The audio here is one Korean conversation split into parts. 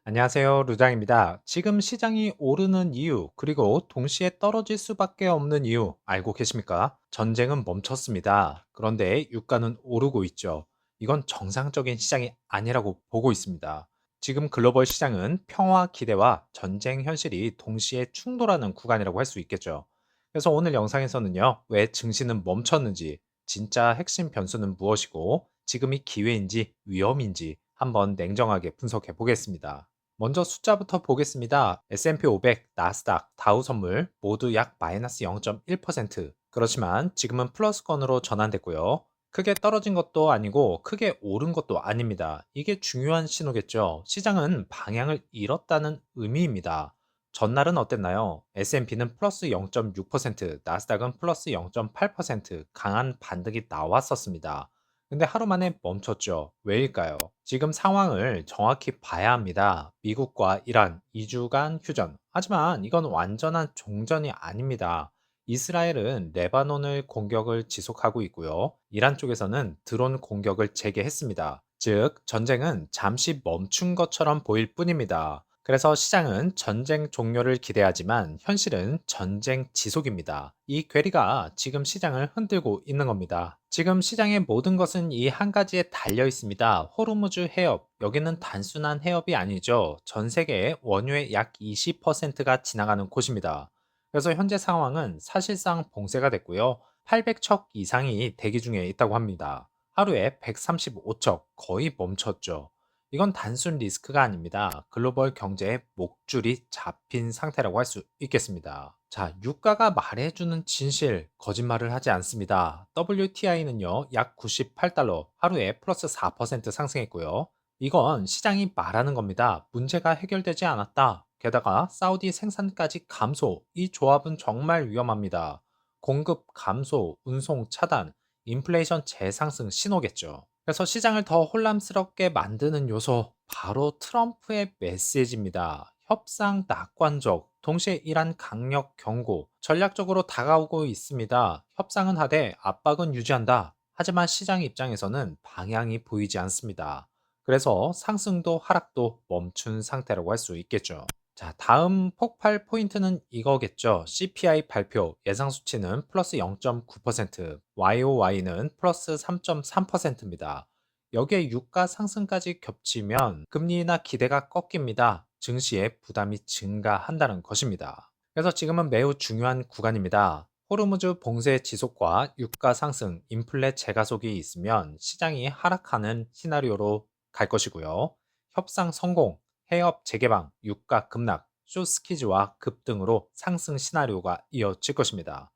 안녕하세요. 루장입니다. 지금 시장이 오르는 이유, 그리고 동시에 떨어질 수밖에 없는 이유 알고 계십니까? 전쟁은 멈췄습니다. 그런데 유가는 오르고 있죠. 이건 정상적인 시장이 아니라고 보고 있습니다. 지금 글로벌 시장은 평화 기대와 전쟁 현실이 동시에 충돌하는 구간이라고 할 수 있겠죠. 그래서 오늘 영상에서는요, 왜 증시는 멈췄는지, 진짜 핵심 변수는 무엇이고, 지금이 기회인지 위험인지 한번 냉정하게 분석해 보겠습니다. 먼저 숫자부터 보겠습니다. S&P 500, 나스닥, 다우 선물 모두 약 마이너스 0.1%. 그렇지만 지금은 플러스권으로 전환됐고요. 크게 떨어진 것도 아니고 크게 오른 것도 아닙니다. 이게 중요한 신호겠죠. 시장은 방향을 잃었다는 의미입니다. 전날은 어땠나요? S&P는 플러스 0.6%, 나스닥은 플러스 0.8% 강한 반등이 나왔었습니다. 근데 하루 만에 멈췄죠. 왜일까요? 지금 상황을 정확히 봐야 합니다. 미국과 이란 2주간 휴전. 하지만 이건 완전한 종전이 아닙니다. 이스라엘은 레바논을 공격을 지속하고 있고요. 이란 쪽에서는 드론 공격을 재개했습니다. 즉, 전쟁은 잠시 멈춘 것처럼 보일 뿐입니다. 그래서 시장은 전쟁 종료를 기대하지만 현실은 전쟁 지속입니다. 이 괴리가 지금 시장을 흔들고 있는 겁니다. 지금 시장의 모든 것은 이 한 가지에 달려 있습니다. 호르무즈 해협. 여기는 단순한 해협이 아니죠. 전 세계의 원유의 약 20%가 지나가는 곳입니다. 그래서 현재 상황은 사실상 봉쇄가 됐고요. 800척 이상이 대기 중에 있다고 합니다. 하루에 135척, 거의 멈췄죠. 이건 단순 리스크가 아닙니다. 글로벌 경제의 목줄이 잡힌 상태라고 할 수 있겠습니다. 자, 유가가 말해주는 진실, 거짓말을 하지 않습니다. WTI는요, 약 98달러, 하루에 플러스 4% 상승했고요. 이건 시장이 말하는 겁니다. 문제가 해결되지 않았다. 게다가 사우디 생산까지 감소, 이 조합은 정말 위험합니다. 공급 감소, 운송 차단, 인플레이션 재상승 신호겠죠. 그래서 시장을 더 혼란스럽게 만드는 요소, 바로 트럼프의 메시지입니다. 협상 낙관적, 동시에 이란 강력 경고, 전략적으로 다가오고 있습니다. 협상은 하되 압박은 유지한다. 하지만 시장 입장에서는 방향이 보이지 않습니다. 그래서 상승도 하락도 멈춘 상태라고 할 수 있겠죠. 자, 다음 폭발 포인트는 이거겠죠. CPI 발표 예상 수치는 플러스 0.9%, YOY는 플러스 3.3%입니다. 여기에 유가 상승까지 겹치면 금리나 기대가 꺾입니다. 증시의 부담이 증가한다는 것입니다. 그래서 지금은 매우 중요한 구간입니다. 호르무즈 봉쇄 지속과 유가 상승, 인플레 재가속이 있으면 시장이 하락하는 시나리오로 갈 것이고요. 협상 성공, 해협 재개방, 유가 급락, 쇼스키즈와 급등으로 상승 시나리오가 이어질 것입니다.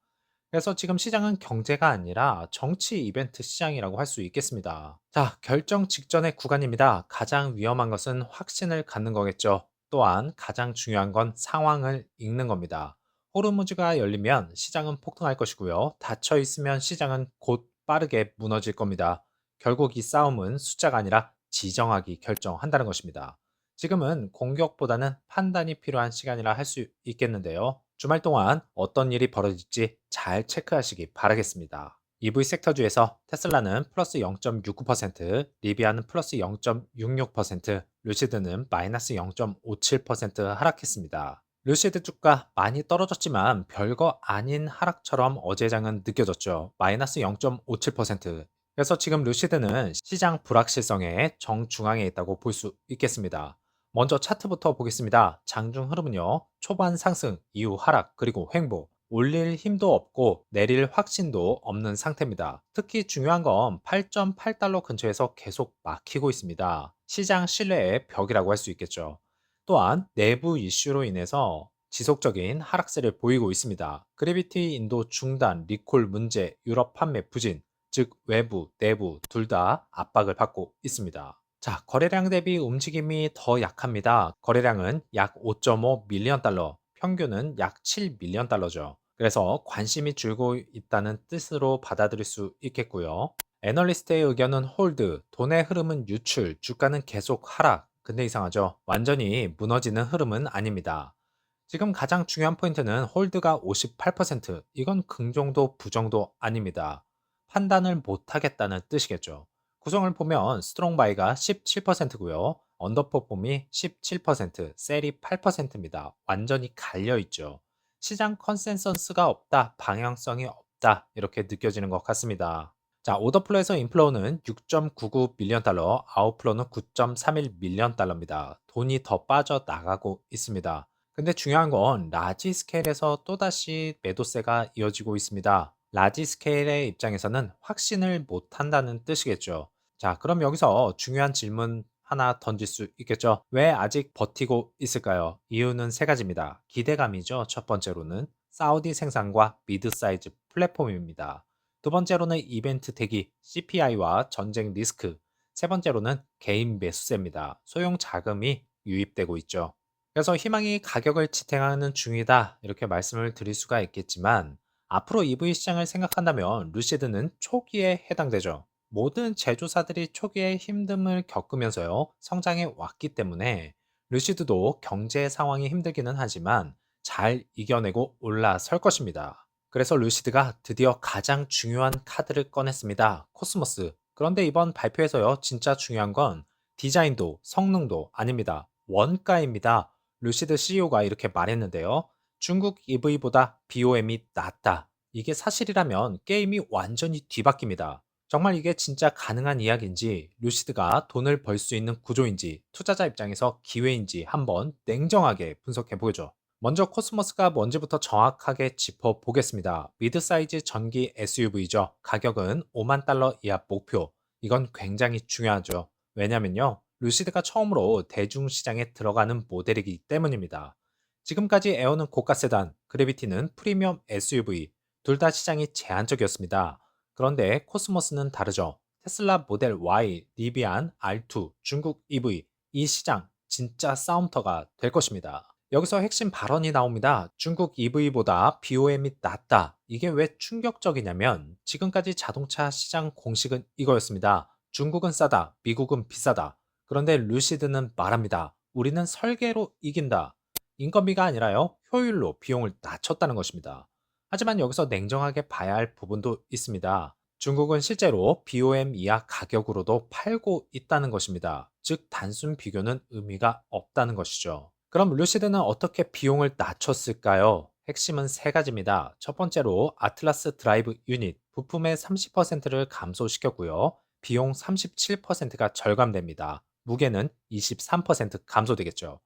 그래서 지금 시장은 경제가 아니라 정치 이벤트 시장이라고 할 수 있겠습니다. 자, 결정 직전의 구간입니다. 가장 위험한 것은 확신을 갖는 거겠죠. 또한 가장 중요한 건 상황을 읽는 겁니다. 호르무즈가 열리면 시장은 폭등할 것이고요. 닫혀 있으면 시장은 곧 빠르게 무너질 겁니다. 결국 이 싸움은 숫자가 아니라 지정학이 결정한다는 것입니다. 지금은 공격보다는 판단이 필요한 시간이라 할 수 있겠는데요. 주말 동안 어떤 일이 벌어질지 잘 체크하시기 바라겠습니다. EV 섹터주에서 테슬라는 플러스 0.69%, 리비아는 플러스 0.66%, 루시드는 마이너스 0.57% 하락했습니다. 루시드 주가 많이 떨어졌지만 별거 아닌 하락처럼 어제장은 느껴졌죠. 마이너스 0.57%. 그래서 지금 루시드는 시장 불확실성의 정중앙에 있다고 볼 수 있겠습니다. 먼저 차트부터 보겠습니다. 장중 흐름은요, 초반 상승, 이후 하락, 그리고 횡보. 올릴 힘도 없고 내릴 확신도 없는 상태입니다. 특히 중요한 건 8.8달러 근처에서 계속 막히고 있습니다. 시장 신뢰의 벽이라고 할 수 있겠죠. 또한 내부 이슈로 인해서 지속적인 하락세를 보이고 있습니다. 그래비티 인도 중단, 리콜 문제, 유럽 판매 부진, 즉 외부, 내부 둘 다 압박을 받고 있습니다. 자, 거래량 대비 움직임이 더 약합니다. 거래량은 약 5.5 밀리언 달러, 평균은 약 7 밀리언 달러죠. 그래서 관심이 줄고 있다는 뜻으로 받아들일 수 있겠고요. 애널리스트의 의견은 홀드, 돈의 흐름은 유출, 주가는 계속 하락. 근데 이상하죠? 완전히 무너지는 흐름은 아닙니다. 지금 가장 중요한 포인트는 홀드가 58%, 이건 긍정도 부정도 아닙니다. 판단을 못하겠다는 뜻이겠죠. 구성을 보면 스트롱 바이가 17%고요. 언더퍼폼이 17%, 셀이 8%입니다. 완전히 갈려 있죠. 시장 컨센서스가 없다, 방향성이 없다, 이렇게 느껴지는 것 같습니다. 자, 오더플로에서 인플로우는 6.99 밀리언 달러, 아웃플로우는 9.31 밀리언 달러입니다. 돈이 더 빠져나가고 있습니다. 근데 중요한 건 라지 스케일에서 또다시 매도세가 이어지고 있습니다. 라지 스케일의 입장에서는 확신을 못 한다는 뜻이겠죠. 자, 그럼 여기서 중요한 질문 하나 던질 수 있겠죠. 왜 아직 버티고 있을까요? 이유는 세 가지입니다. 기대감이죠. 첫 번째로는 사우디 생산과 미드 사이즈 플랫폼입니다. 두 번째로는 이벤트 대기, CPI와 전쟁 리스크. 세 번째로는 개인 매수세입니다. 소형 자금이 유입되고 있죠. 그래서 희망이 가격을 지탱하는 중이다. 이렇게 말씀을 드릴 수가 있겠지만 앞으로 EV 시장을 생각한다면 루시드는 초기에 해당되죠. 모든 제조사들이 초기에 힘듦을 겪으면서요, 성장해 왔기 때문에 루시드도 경제 상황이 힘들기는 하지만 잘 이겨내고 올라설 것입니다. 그래서 루시드가 드디어 가장 중요한 카드를 꺼냈습니다. 코스모스. 그런데 이번 발표에서요, 진짜 중요한 건 디자인도 성능도 아닙니다. 원가입니다. 루시드 CEO가 이렇게 말했는데요. 중국 EV보다 BOM이 낫다. 이게 사실이라면 게임이 완전히 뒤바뀝니다. 정말 이게 진짜 가능한 이야기인지, 루시드가 돈을 벌 수 있는 구조인지, 투자자 입장에서 기회인지 한번 냉정하게 분석해 보죠. 먼저 코스모스가 뭔지부터 정확하게 짚어보겠습니다. 미드 사이즈 전기 SUV죠. 가격은 5만 달러 이하 목표. 이건 굉장히 중요하죠. 왜냐면요, 루시드가 처음으로 대중시장에 들어가는 모델이기 때문입니다. 지금까지 에어는 고가 세단, 그래비티는 프리미엄 SUV, 둘 다 시장이 제한적이었습니다. 그런데 코스모스는 다르죠. 테슬라 모델 Y, 리비안, R2, 중국 EV, 이 시장 진짜 싸움터가 될 것입니다. 여기서 핵심 발언이 나옵니다. 중국 EV보다 BOM이 낫다. 이게 왜 충격적이냐면 지금까지 자동차 시장 공식은 이거였습니다. 중국은 싸다, 미국은 비싸다. 그런데 루시드는 말합니다. 우리는 설계로 이긴다. 인건비가 아니라요, 효율로 비용을 낮췄다는 것입니다. 하지만 여기서 냉정하게 봐야 할 부분도 있습니다. 중국은 실제로 BOM 이하 가격으로도 팔고 있다는 것입니다. 즉, 단순 비교는 의미가 없다는 것이죠. 그럼 루시드는 어떻게 비용을 낮췄을까요? 핵심은 세 가지입니다. 첫 번째로 아틀라스 드라이브 유닛, 부품의 30%를 감소시켰고요. 비용 37%가 절감됩니다. 무게는 23% 감소되겠죠.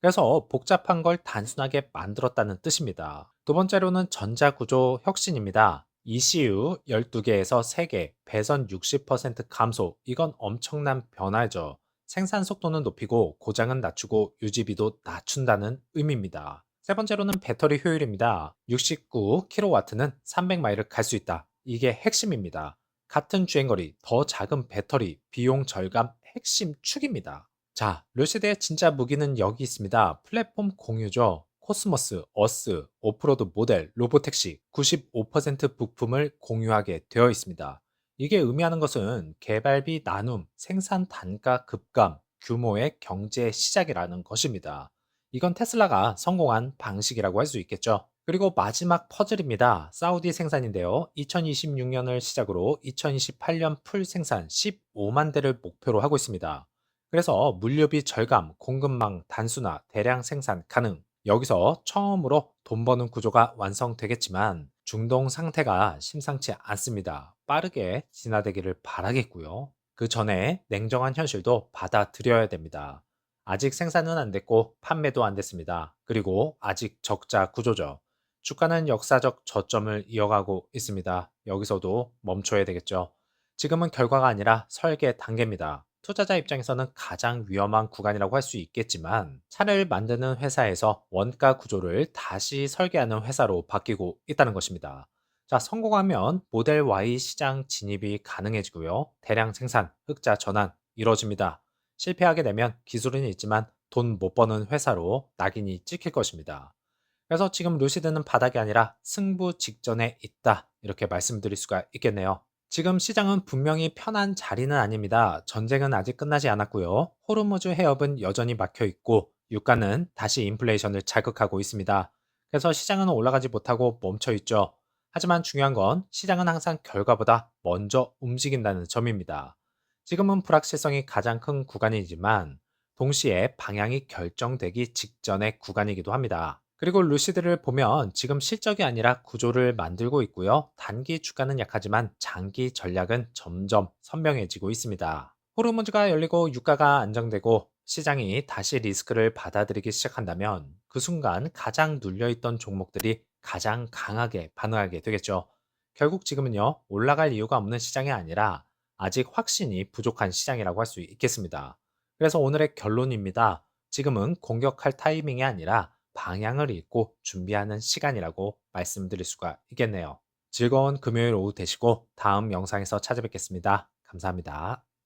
그래서 복잡한 걸 단순하게 만들었다는 뜻입니다. 두 번째로는 전자구조 혁신입니다. ECU 12개에서 3개, 배선 60% 감소. 이건 엄청난 변화죠. 생산 속도는 높이고 고장은 낮추고 유지비도 낮춘다는 의미입니다. 세 번째로는 배터리 효율입니다. 69kW는 300마일을 갈 수 있다. 이게 핵심입니다. 같은 주행거리, 더 작은 배터리, 비용 절감 핵심 축입니다. 자, 루시드의 진짜 무기는 여기 있습니다. 플랫폼 공유죠. 코스모스, 어스, 오프로드 모델, 로보택시 95% 부품을 공유하게 되어 있습니다. 이게 의미하는 것은 개발비 나눔, 생산 단가 급감, 규모의 경제 시작이라는 것입니다. 이건 테슬라가 성공한 방식이라고 할 수 있겠죠. 그리고 마지막 퍼즐입니다. 사우디 생산인데요. 2026년을 시작으로 2028년 풀 생산 15만 대를 목표로 하고 있습니다. 그래서 물류비 절감, 공급망 단순화, 대량 생산 가능. 여기서 처음으로 돈 버는 구조가 완성되겠지만 중동 상태가 심상치 않습니다. 빠르게 진화되기를 바라겠고요. 그 전에 냉정한 현실도 받아들여야 됩니다. 아직 생산은 안 됐고 판매도 안 됐습니다. 그리고 아직 적자 구조죠. 주가는 역사적 저점을 이어가고 있습니다. 여기서도 멈춰야 되겠죠. 지금은 결과가 아니라 설계 단계입니다. 투자자 입장에서는 가장 위험한 구간이라고 할 수 있겠지만 차를 만드는 회사에서 원가 구조를 다시 설계하는 회사로 바뀌고 있다는 것입니다. 자, 성공하면 모델 Y 시장 진입이 가능해지고요. 대량 생산, 흑자 전환 이루어집니다. 실패하게 되면 기술은 있지만 돈 못 버는 회사로 낙인이 찍힐 것입니다. 그래서 지금 루시드는 바닥이 아니라 승부 직전에 있다. 이렇게 말씀드릴 수가 있겠네요. 지금 시장은 분명히 편한 자리는 아닙니다. 전쟁은 아직 끝나지 않았고요. 호르무즈 해협은 여전히 막혀 있고 유가는 다시 인플레이션을 자극하고 있습니다. 그래서 시장은 올라가지 못하고 멈춰 있죠. 하지만 중요한 건 시장은 항상 결과보다 먼저 움직인다는 점입니다. 지금은 불확실성이 가장 큰 구간이지만 동시에 방향이 결정되기 직전의 구간이기도 합니다. 그리고 루시드를 보면 지금 실적이 아니라 구조를 만들고 있고요. 단기 주가는 약하지만 장기 전략은 점점 선명해지고 있습니다. 호르무즈가 열리고 유가가 안정되고 시장이 다시 리스크를 받아들이기 시작한다면 그 순간 가장 눌려있던 종목들이 가장 강하게 반응하게 되겠죠. 결국 지금은요, 올라갈 이유가 없는 시장이 아니라 아직 확신이 부족한 시장이라고 할 수 있겠습니다. 그래서 오늘의 결론입니다. 지금은 공격할 타이밍이 아니라 방향을 잃고 준비하는 시간이라고 말씀드릴 수가 있겠네요. 즐거운 금요일 오후 되시고 다음 영상에서 찾아뵙겠습니다. 감사합니다.